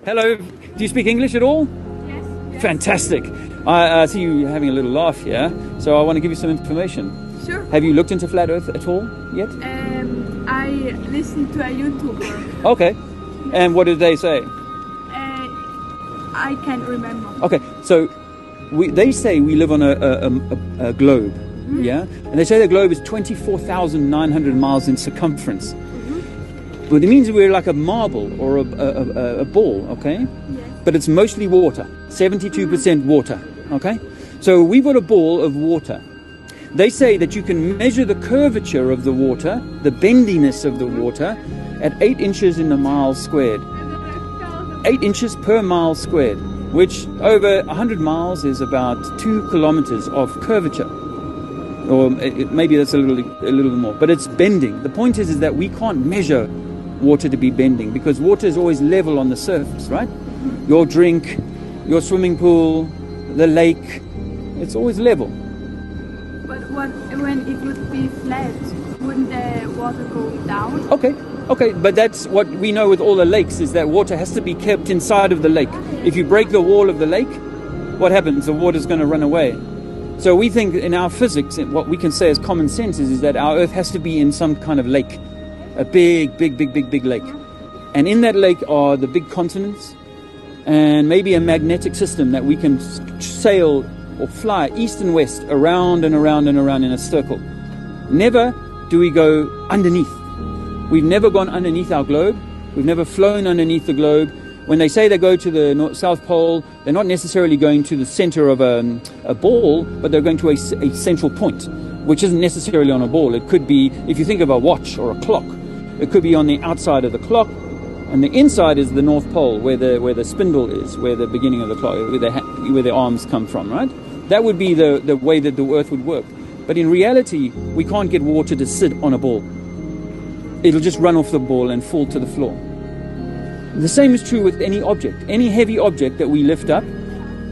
Hello. Do you speak English at all? Yes. Fantastic. I see you having a little laugh here, so I want to give you some information. Sure. Have you looked into flat Earth at all yet? I listened to a YouTuber. Okay. And what did they say? I can't remember. Okay. So they say we live on a globe. Mm-hmm. Yeah. And they say the globe is 24,900 miles in circumference. Well, it means we're like a marble or a ball, okay? Yes. But it's mostly water, 72% water, okay? So we've got a ball of water. They say that you can measure the curvature of the water, the bendiness of the water, at 8 inches in a mile squared. 8 inches per mile squared, which over 100 miles is about 2 kilometers of curvature. Or maybe that's a little more, but it's bending. The point is that we can't measure water to be bending because water is always level on the surface, right? Your drink, your swimming pool, the lake, it's always level. But when it would be flat, wouldn't the water go down? Okay, but that's what we know with all the lakes is that water has to be kept inside of the lake. If you break the wall of the lake, what happens? The water's going to run away. So we think in our physics, what we can say as common sense is that our Earth has to be in some kind of lake. A big lake. And in that lake are the big continents and maybe a magnetic system that we can sail or fly east and west around and around and around in a circle. Never do we go underneath. We've never gone underneath our globe. We've never flown underneath the globe. When they say they go to the South Pole, they're not necessarily going to the center of a ball, but they're going to a central point, which isn't necessarily on a ball. It could be, if you think of a watch or a clock, it could be on the outside of the clock, and the inside is the North Pole, where the spindle is, where the beginning of the clock, where the arms come from, right? That would be the way that the Earth would work. But in reality, we can't get water to sit on a ball. It'll just run off the ball and fall to the floor. The same is true with any object. Any heavy object that we lift up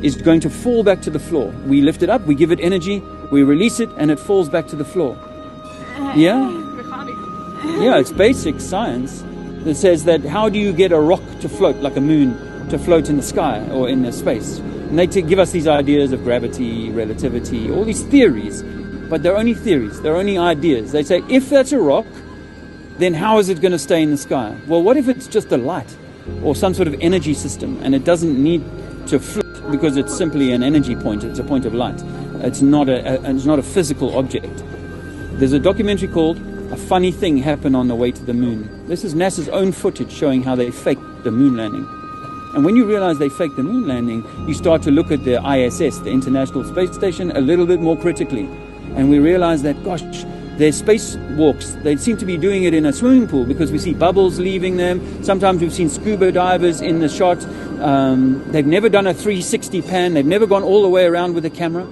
is going to fall back to the floor. We lift it up, we give it energy, we release it, and it falls back to the floor. Yeah? Yeah, it's basic science that says that how do you get a rock to float, like a moon, to float in the sky or in the space? And they give us these ideas of gravity, relativity, all these theories. But they're only theories, they're only ideas. They say, if that's a rock, then how is it going to stay in the sky? Well, what if it's just a light or some sort of energy system and it doesn't need to float because it's simply an energy point, it's a point of light. It's not a physical object. There's a documentary called A Funny Thing Happened on the Way to the Moon. This is NASA's own footage showing how they faked the moon landing. And when you realize they faked the moon landing, you start to look at the ISS, the International Space Station, a little bit more critically. And we realize that, gosh, their spacewalks, they seem to be doing it in a swimming pool because we see bubbles leaving them. Sometimes we've seen scuba divers in the shot. They've never done a 360 pan. They've never gone all the way around with a camera.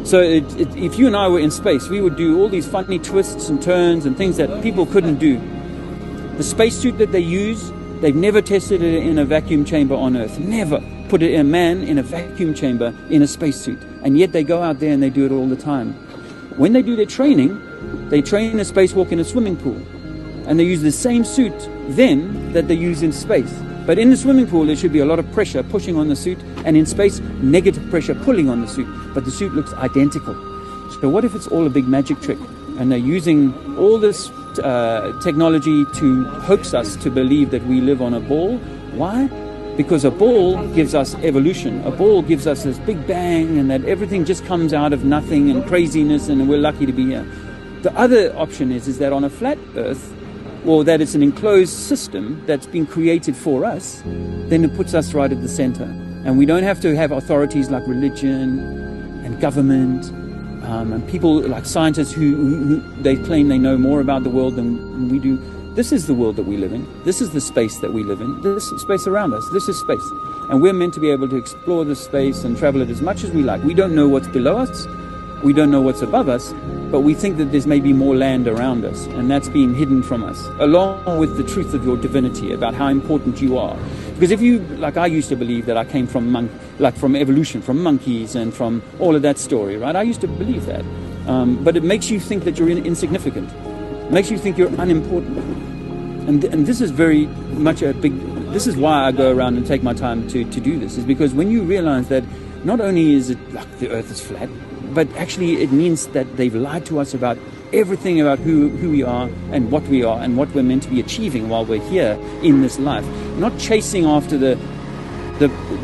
So if you and I were in space, we would do all these funny twists and turns and things that people couldn't do. The spacesuit that they use, they've never tested it in a vacuum chamber on Earth. Never put a man in a vacuum chamber in a spacesuit. And yet they go out there and they do it all the time. When they do their training, they train a spacewalk in a swimming pool. And they use the same suit then that they use in space. But in the swimming pool, there should be a lot of pressure pushing on the suit, and in space, negative pressure pulling on the suit. But the suit looks identical. So what if it's all a big magic trick? And they're using all this technology to hoax us to believe that we live on a ball. Why? Because a ball gives us evolution. A ball gives us this big bang, and that everything just comes out of nothing and craziness, and we're lucky to be here. The other option is that on a flat Earth, or that it's an enclosed system that's been created for us, then it puts us right at the center. And we don't have to have authorities like religion and government and people like scientists who they claim they know more about the world than we do. This is the world that we live in. This is the space that we live in. This space around us. This is space. And we're meant to be able to explore this space and travel it as much as we like. We don't know what's below us. We don't know what's above us, but we think that there's maybe more land around us, and that's being hidden from us, along with the truth of your divinity, about how important you are. Because if you, like I used to believe that I came from evolution, from monkeys and from all of that story, right? I used to believe that. But it makes you think that you're insignificant. It makes you think you're unimportant. And this is very much this is why I go around and take my time to do this, is because when you realize that not only is it like the earth is flat, but actually it means that they've lied to us about everything about who we are and what we're meant to be achieving while we're here in this life. Not chasing after the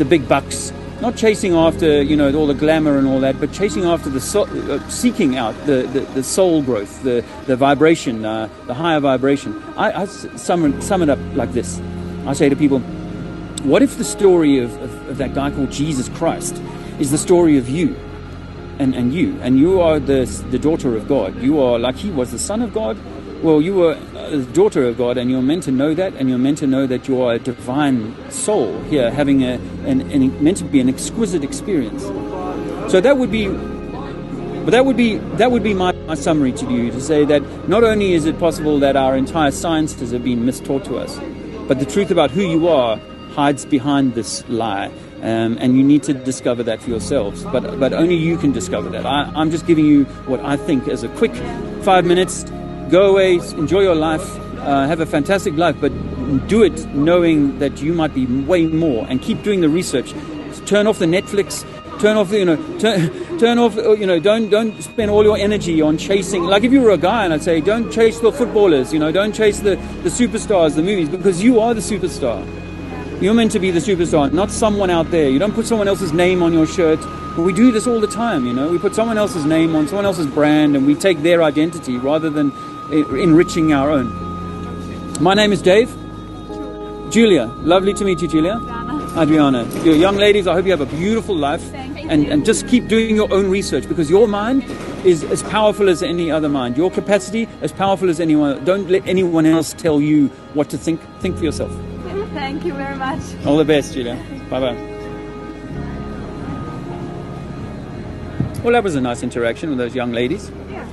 big bucks, not chasing after, you know, all the glamour and all that, but chasing after the seeking out the soul growth, the vibration, the higher vibration. I sum it up like this. I say to people, what if the story of that guy called Jesus Christ is the story of you? And you are the daughter of God. You are, like he was the son of God. Well, you are the daughter of God, and you're meant to know that, and you're meant to know that you are a divine soul here, having meant to be an exquisite experience. So that would be my summary to you, to say that not only is it possible that our entire sciences have been mistaught to us, but the truth about who you are hides behind this lie. And you need to discover that for yourselves. But only you can discover that. I'm just giving you what I think as a quick 5 minutes. Go away, enjoy your life, have a fantastic life, but do it knowing that you might be way more, and keep doing the research. Turn off the Netflix. Turn off, turn off, don't spend all your energy on chasing. Like if you were a guy, and I'd say, don't chase the footballers, don't chase the superstars, the movies, because you are the superstar. You're meant to be the superstar, not someone out there. You don't put someone else's name on your shirt. But we do this all the time, We put someone else's name on someone else's brand, and we take their identity rather than enriching our own. My name is Dave. Julia. Lovely to meet you, Julia. Adriana. You're young ladies. I hope you have a beautiful life. And just keep doing your own research, because your mind is as powerful as any other mind. Your capacity as powerful as anyone. Don't let anyone else tell you what to think. Think for yourself. Thank you very much. All the best, Julia. Bye-bye. Well, that was a nice interaction with those young ladies. Yeah.